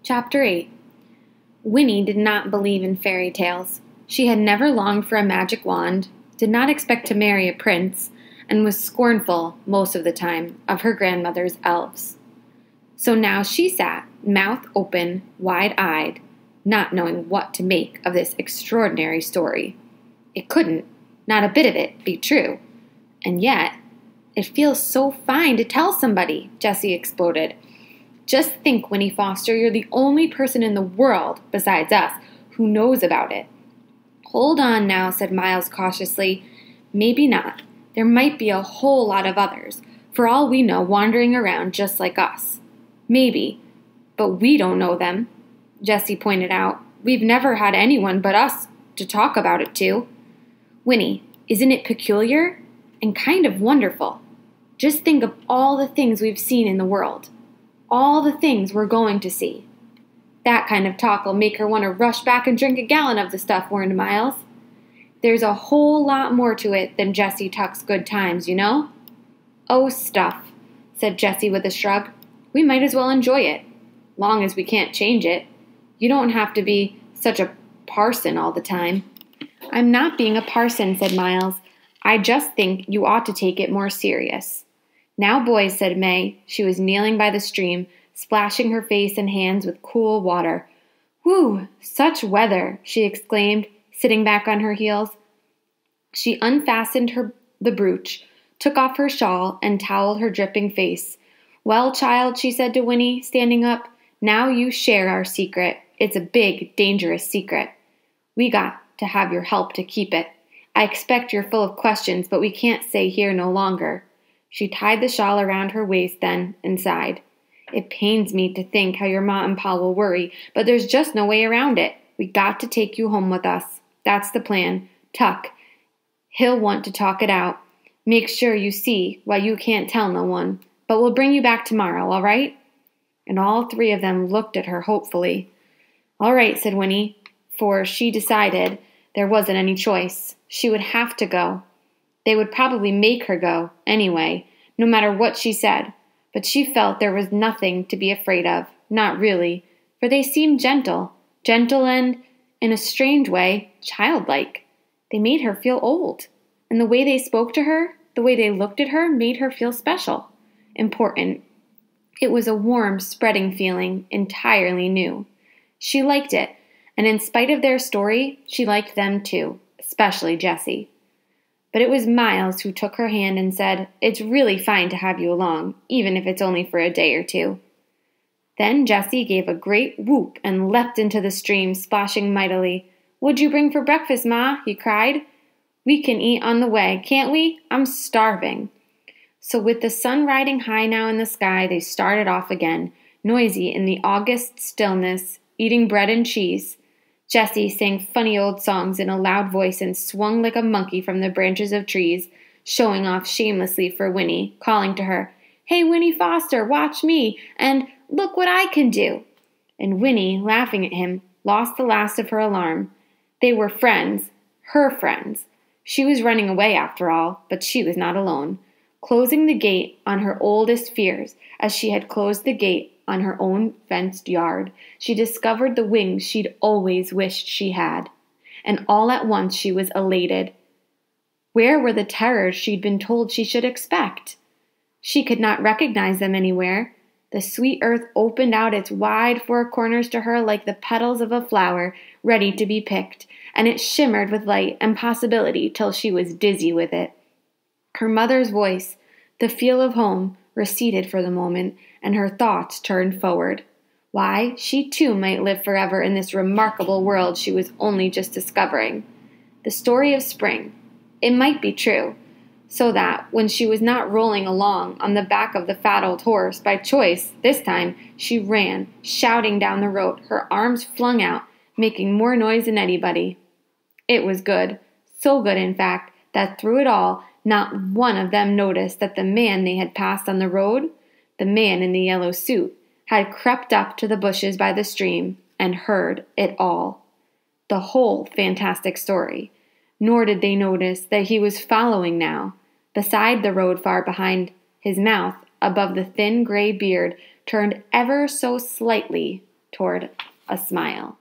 Chapter 8. Winnie did not believe in fairy tales. She had never longed for a magic wand, did not expect to marry a prince, and was scornful, most of the time, of her grandmother's elves. So now she sat, mouth open, wide-eyed, not knowing what to make of this extraordinary story. It couldn't, not a bit of it, be true. And yet, it feels so fine to tell somebody, Jessie exploded. Just think, Winnie Foster, you're the only person in the world, besides us, who knows about it. Hold on now, said Miles cautiously. Maybe not. There might be a whole lot of others, for all we know, wandering around just like us. Maybe, but we don't know them, Jessie pointed out. We've never had anyone but us to talk about it to. Winnie, isn't it peculiar? And kind of wonderful. Just think of all the things we've seen in the world. All the things we're going to see. That kind of talk will make her want to rush back and drink a gallon of the stuff, warned Miles. There's a whole lot more to it than Jessie Tuck's good times, you know? Oh, stuff, said Jessie with a shrug. We might as well enjoy it, long as we can't change it. You don't have to be such a parson all the time. I'm not being a parson, said Miles. I just think you ought to take it more serious. Now, boys, said May. She was kneeling by the stream, splashing her face and hands with cool water. Whew, such weather, she exclaimed, sitting back on her heels. She unfastened the brooch, took off her shawl, and toweled her dripping face. Well, child, she said to Winnie, standing up, now you share our secret. It's a big, dangerous secret. We got to have your help to keep it. I expect you're full of questions, but we can't stay here no longer. She tied the shawl around her waist then and sighed. It pains me to think how your ma and pa will worry, but there's just no way around it. We got to take you home with us. That's the plan. Tuck. He'll want to talk it out. Make sure you see why you can't tell no one. But we'll bring you back tomorrow, all right? And all three of them looked at her hopefully. All right, said Winnie, for she decided there wasn't any choice. She would have to go. They would probably make her go, anyway, no matter what she said. But she felt there was nothing to be afraid of, not really, for they seemed gentle and, in a strange way, childlike. They made her feel old, and the way they spoke to her, the way they looked at her, made her feel special, important. It was a warm, spreading feeling, entirely new. She liked it, and in spite of their story, she liked them too, especially Jessie. But it was Miles who took her hand and said, It's really fine to have you along, even if it's only for a day or two. Then Jessie gave a great whoop and leapt into the stream, splashing mightily. What'd you bring for breakfast, Ma? He cried. We can eat on the way, can't we? I'm starving. So with the sun riding high now in the sky, they started off again, noisy in the August stillness, eating bread and cheese. Jessie sang funny old songs in a loud voice and swung like a monkey from the branches of trees, showing off shamelessly for Winnie, calling to her, Hey, Winnie Foster, watch me, and look what I can do. And Winnie, laughing at him, lost the last of her alarm. They were friends, her friends. She was running away after all, but she was not alone, closing the gate on her oldest fears, as she had closed the gate on her own fenced yard. She discovered the wings she'd always wished she had, and all at once she was elated. Where were the terrors she'd been told she should expect? She could not recognize them anywhere. The sweet earth opened out its wide four corners to her like the petals of a flower ready to be picked, and it shimmered with light and possibility till she was dizzy with it. Her mother's voice, the feel of home, receded for the moment, and her thoughts turned forward. Why, she too might live forever in this remarkable world she was only just discovering. The story of spring. It might be true, so that, when she was not rolling along on the back of the fat old horse, by choice, this time, she ran, shouting down the road, her arms flung out, making more noise than anybody. It was good, so good, in fact, that through it all, not one of them noticed that the man they had passed on the road, the man in the yellow suit, had crept up to the bushes by the stream and heard it all. The whole fantastic story. Nor did they notice that he was following now, beside the road far behind, his mouth, above the thin gray beard, turned ever so slightly, toward a smile.